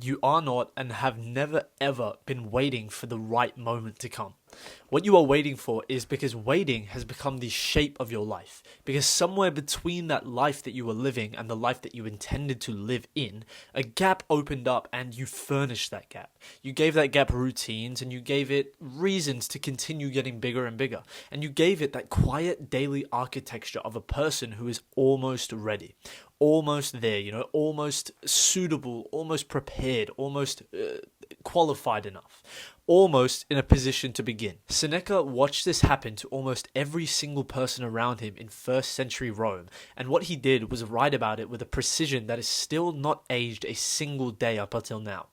You are not and have never ever been waiting for the right moment to come. What you are waiting for is because waiting has become the shape of your life. Because somewhere between that life that you were living and the life that you intended to live in, a gap opened up and you furnished that gap. You gave that gap routines and you gave it reasons to continue getting bigger and bigger. And you gave it that quiet daily architecture of a person who is almost ready. Almost there, almost suitable, almost prepared, almost qualified enough, almost in a position to begin. Seneca watched this happen to almost every single person around him in first century Rome, and what he did was write about it with a precision that is still not aged a single day up until now.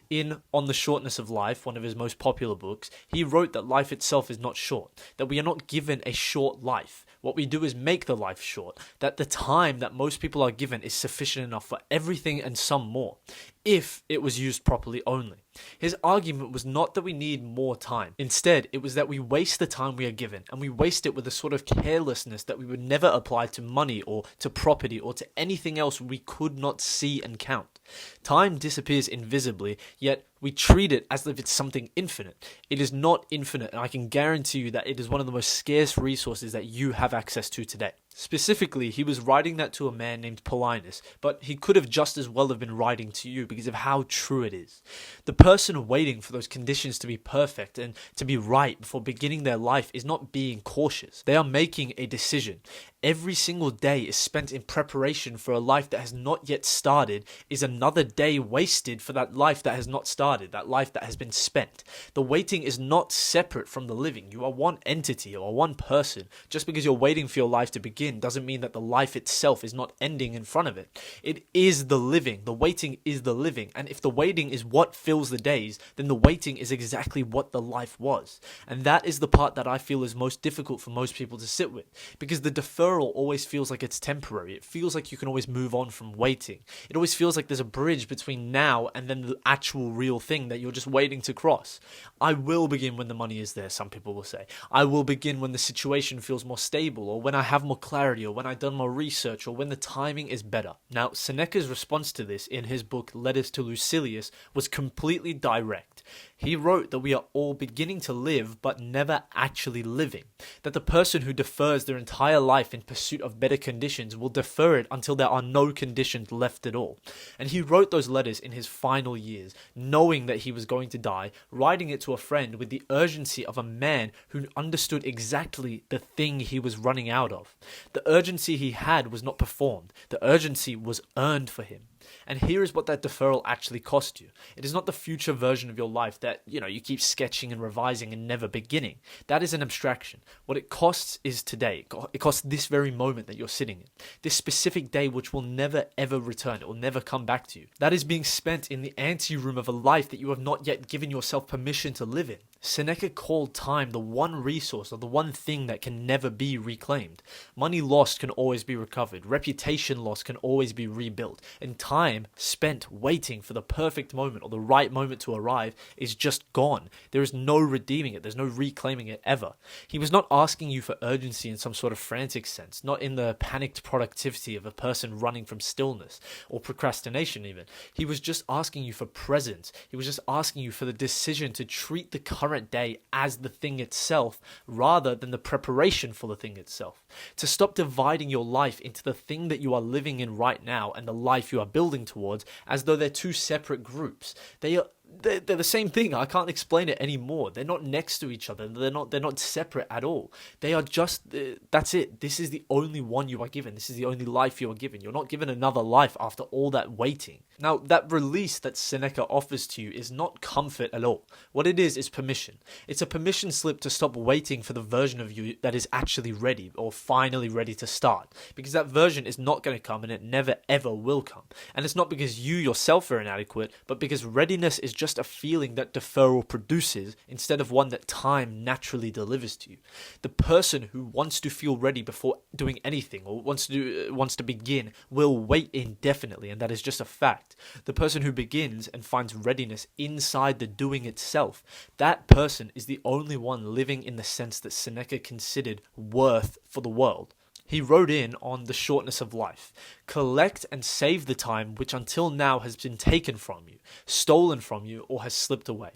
In On the Shortness of Life, one of his most popular books, he wrote that life itself is not short, that we are not given a short life. What we do is make the life short, that the time that most people are given is sufficient enough for everything and some more, if it was used properly only. His argument was not that we need more time. Instead, it was that we waste the time we are given, and we waste it with a sort of carelessness that we would never apply to money or to property or to anything else we could not see and count. Time disappears invisibly, yet we treat it as if it's something infinite. It is not infinite, and I can guarantee you that it is one of the most scarce resources that you have access to today. Specifically, he was writing that to a man named Paulinus, but he could have just as well have been writing to you because of how true it is. The person waiting for those conditions to be perfect and to be right before beginning their life is not being cautious. They are making a decision. Every single day is spent in preparation for a life that has not yet started, is another day wasted for that life that has not started, that life that has been spent. The waiting is not separate from the living. You are one entity, you are one person. Just because you're waiting for your life to begin doesn't mean that the life itself is not ending in front of it. It is the living. The waiting is the living. And if the waiting is what fills the days, then the waiting is exactly what the life was. And that is the part that I feel is most difficult for most people to sit with. Because the deferral always feels like it's temporary. It feels like you can always move on from waiting. It always feels like there's a bridge between now and then the actual real thing that you're just waiting to cross. I will begin when the money is there, some people will say. I will begin when the situation feels more stable, or when I have more clarity, or when I've done more research, or when the timing is better. Now, Seneca's response to this in his book Letters to Lucilius was completely direct. He wrote that we are all beginning to live but never actually living. That the person who defers their entire life in pursuit of better conditions will defer it until there are no conditions left at all. And he wrote those letters in his final years, knowing that he was going to die, writing it to a friend with the urgency of a man who understood exactly the thing he was running out of. The urgency he had was not performed. The urgency was earned for him. And here is what that deferral actually cost you. It is not the future version of your life that, you keep sketching and revising and never beginning. That is an abstraction. What it costs is today. It costs this very moment that you're sitting in. This specific day which will never ever return. It will never come back to you. That is being spent in the anteroom of a life that you have not yet given yourself permission to live in. Seneca called time the one resource or the one thing that can never be reclaimed. Money lost can always be recovered. Reputation lost can always be rebuilt. And time spent waiting for the perfect moment or the right moment to arrive is just gone. There is no redeeming it. There's no reclaiming it ever. He was not asking you for urgency in some sort of frantic sense, not in the panicked productivity of a person running from stillness or procrastination even. He was just asking you for presence. He was just asking you for the decision to treat the current day as the thing itself rather than the preparation for the thing itself. To stop dividing your life into the thing that you are living in right now and the life you are building towards as though they're two separate groups. They're the same thing. I can't explain it anymore. They're not next to each other. They're not separate at all. They are just, that's it. This is the only one you are given. This is the only life you are given. You're not given another life after all that waiting. Now, that release that Seneca offers to you is not comfort at all. What it is permission. It's a permission slip to stop waiting for the version of you that is actually ready or finally ready to start. Because that version is not going to come and it never ever will come. And it's not because you yourself are inadequate, but because readiness is just a feeling that deferral produces instead of one that time naturally delivers to you. The person who wants to feel ready before doing anything or wants to begin will wait indefinitely, and that is just a fact. The person who begins and finds readiness inside the doing itself, that person is the only one living in the sense that Seneca considered worth for the world. He wrote in on the shortness of life. Collect and save the time which until now has been taken from you, stolen from you, or has slipped away.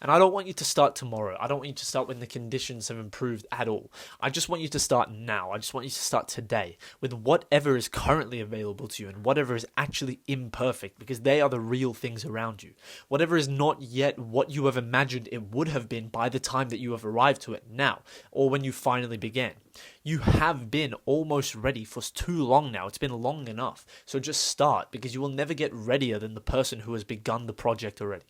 And I don't want you to start tomorrow. I don't want you to start when the conditions have improved at all. I just want you to start now. I just want you to start today with whatever is currently available to you and whatever is actually imperfect, because they are the real things around you. Whatever is not yet what you have imagined it would have been by the time that you have arrived to it now, or when you finally began. You have been almost ready for too long now. It's been long enough. So just start, because you will never get readier than the person who has begun the project already.